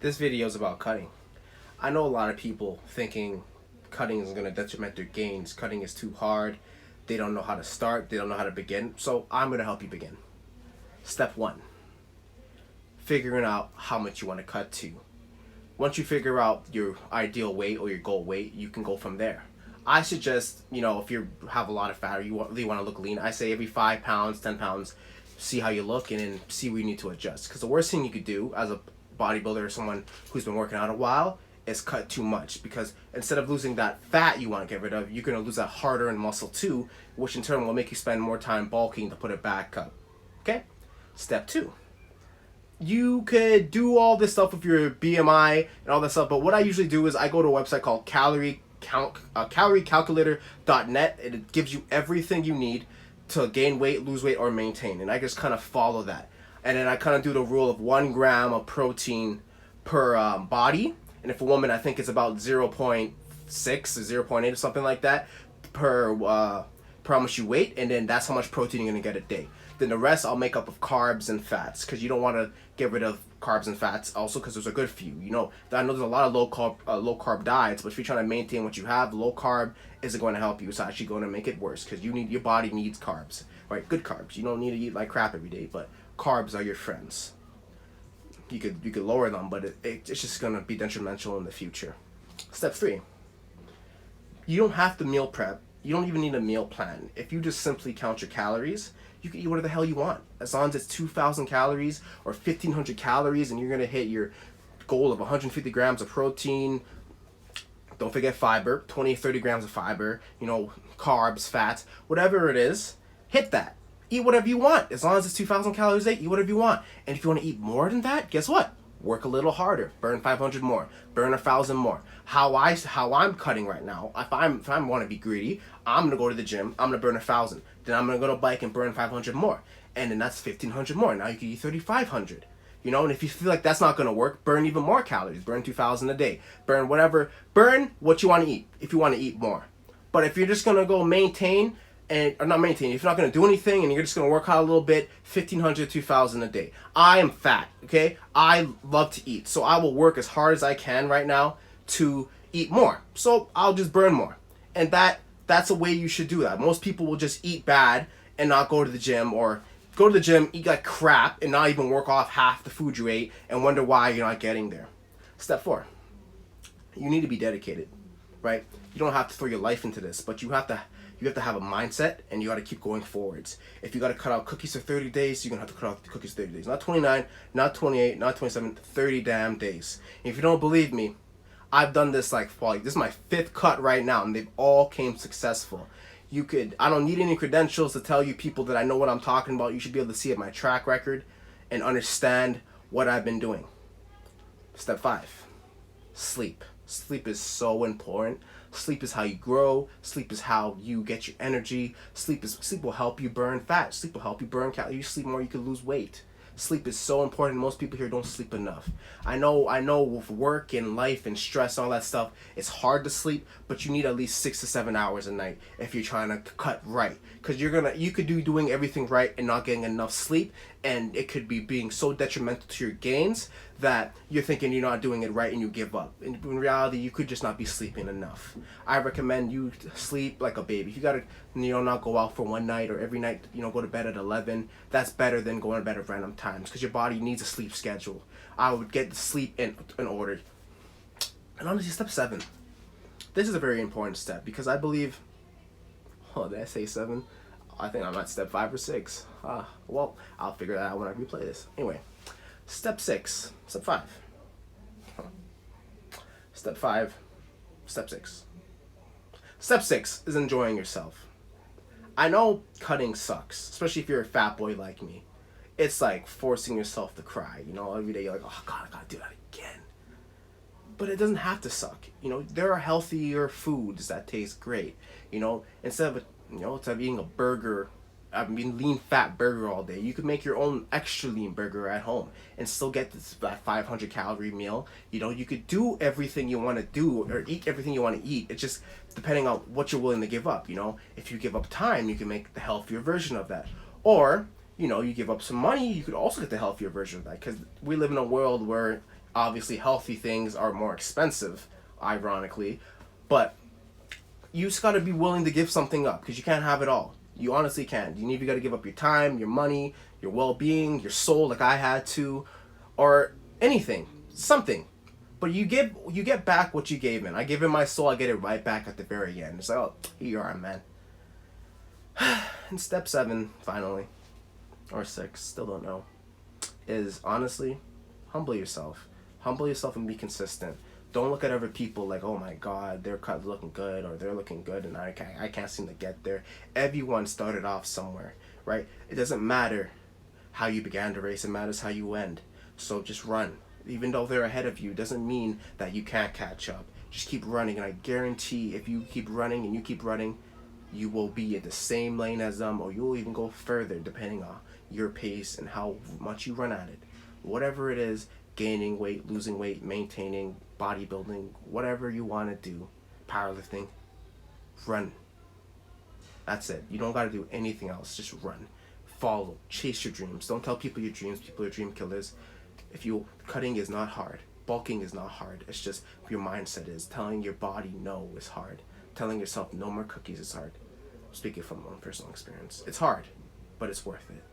This video is about cutting. I know a lot of people thinking cutting is going to detriment their gains. Cutting is too hard. They don't know how to start. They don't know how to begin. So I'm going to help you begin. Step 1. Figuring out how much you want to cut to. Once you figure out your ideal weight or your goal weight, you can go from there. I suggest, if you have a lot of fat or you really want to look lean, I say every 5 pounds, 10 pounds, see how you look and then see where you need to adjust. Because the worst thing you could do as a bodybuilder or someone who's been working out a while is cut too much, because instead of losing that fat you want to get rid of, you're going to lose that hard-earned muscle too, which in turn will make you spend more time bulking to put it back up. Okay? Step 2. You could do all this stuff with your BMI and all that stuff, but what I usually do is I go to a website called caloriecalculator.net, and it gives you everything you need to gain weight, lose weight, or maintain, and I just kind of follow that. And then I kind of do the rule of 1 gram of protein per body, and if a woman, I think it's about 0.6 or 0.8 or something like that per how much you weight, and then that's how much protein you're going to get a day. Then the rest I'll make up of carbs and fats, because you don't want to get rid of carbs and fats also because those are good for you. I know there's a lot of low carb diets, but if you're trying to maintain what you have, low carb isn't going to help you. It's actually going to make it worse, because your body needs carbs, right? Good carbs. You don't need to eat like crap every day, but carbs are your friends. You could lower them, but it's just going to be detrimental in the future. Step 3. You don't have to meal prep. You don't even need a meal plan. If you just simply count your calories, you can eat whatever the hell you want. As long as it's 2,000 calories or 1,500 calories and you're going to hit your goal of 150 grams of protein. Don't forget fiber, 20, 30 grams of fiber, carbs, fats, whatever it is, hit that. Eat whatever you want. As long as it's 2,000 calories a day, eat whatever you want. And if you want to eat more than that, guess what? Work a little harder. Burn 500 more. Burn 1,000 more. How I'm cutting right now, if I want to be greedy, I'm going to go to the gym. I'm going to burn 1,000. Then I'm going to go to a bike and burn 500 more. And then that's 1,500 more. Now you can eat 3,500. And if you feel like that's not going to work, burn even more calories. Burn 2,000 a day. Burn whatever. Burn what you want to eat if you want to eat more. But if you're just going to go maintain, or not maintain, if you're not going to do anything and you're just going to work out a little bit, 1,500, 2,000 a day. I am fat, okay? I love to eat. So I will work as hard as I can right now to eat more. So I'll just burn more. And that's a way you should do that. Most people will just eat bad and not go to the gym, or go to the gym, eat like crap, and not even work off half the food you ate and wonder why you're not getting there. Step 4. You need to be dedicated, right? You don't have to throw your life into this, but you have to have a mindset, and you got to keep going forwards. If you got to cut out cookies for 30 days, you're going to have to cut out the cookies 30 days. Not 29, not 28, not 27, 30 damn days. And if you don't believe me, I've done this this is my 5th cut right now, and they've all came successful. I don't need any credentials to tell you people that I know what I'm talking about. You should be able to see my track record and understand what I've been doing. Step 5. Sleep. Sleep is so important. Sleep is how you grow. Sleep is how you get your energy. Sleep will help you burn fat. Sleep will help you burn calories. You sleep more, you can lose weight. Sleep is so important. Most people here don't sleep enough. I know with work and life and stress and all that stuff, it's hard to sleep, but you need at least 6 to 7 hours a night if you're trying to cut right. Because you could be doing everything right and not getting enough sleep, and it could be being so detrimental to your gains that you're thinking you're not doing it right and you give up. And in reality, you could just not be sleeping enough. I recommend you sleep like a baby. If you gotta, not go out for one night or every night, go to bed at 11. That's better than going to bed at random times, because your body needs a sleep schedule. I would get the sleep in order. And honestly, step 7. This is a very important step, because I believe, did I say 7? I think I'm at step 5 or 6. Well, I'll figure that out when I replay this. Anyway, step 6. Step 5. Step 5. Step 6. Step 6 is enjoying yourself. I know cutting sucks, especially if you're a fat boy like me. It's like forcing yourself to cry. Every day you're like, oh God, I gotta do that again. But it doesn't have to suck. There are healthier foods that taste great. Instead of eating a burger, lean fat burger all day, you could make your own extra lean burger at home and still get that 500 calorie meal. You could do everything you want to do or eat everything you want to eat. It's just depending on what you're willing to give up. If you give up time, you can make the healthier version of that. Or you give up some money, you could also get the healthier version of that, because we live in a world where Obviously, healthy things are more expensive, ironically, but you just got to be willing to give something up because you can't have it all. You honestly can't. You got to give up your time, your money, your well-being, your soul, like I had to, or anything, something. But you get back what you gave in. I give in my soul, I get it right back at the very end. It's like, oh, here you are, man. And step 7, finally, or 6, still don't know, is honestly, humble yourself. Humble yourself and be consistent. Don't look at other people like, oh my God, they're looking good, or they're looking good and I can't seem to get there. Everyone started off somewhere, right? It doesn't matter how you began the race, it matters how you end. So just run. Even though they're ahead of you, doesn't mean that you can't catch up. Just keep running, and I guarantee if you keep running and you keep running, you will be in the same lane as them, or you will even go further depending on your pace and how much you run at it. Whatever it is, gaining weight, losing weight, maintaining, bodybuilding, whatever you want to do, powerlifting, run. That's it. You don't got to do anything else. Just run. Follow. Chase your dreams. Don't tell people your dreams. People are dream killers. Cutting is not hard. Bulking is not hard. It's just your mindset is. Telling your body no is hard. Telling yourself no more cookies is hard. Speaking from my own personal experience. It's hard, but it's worth it.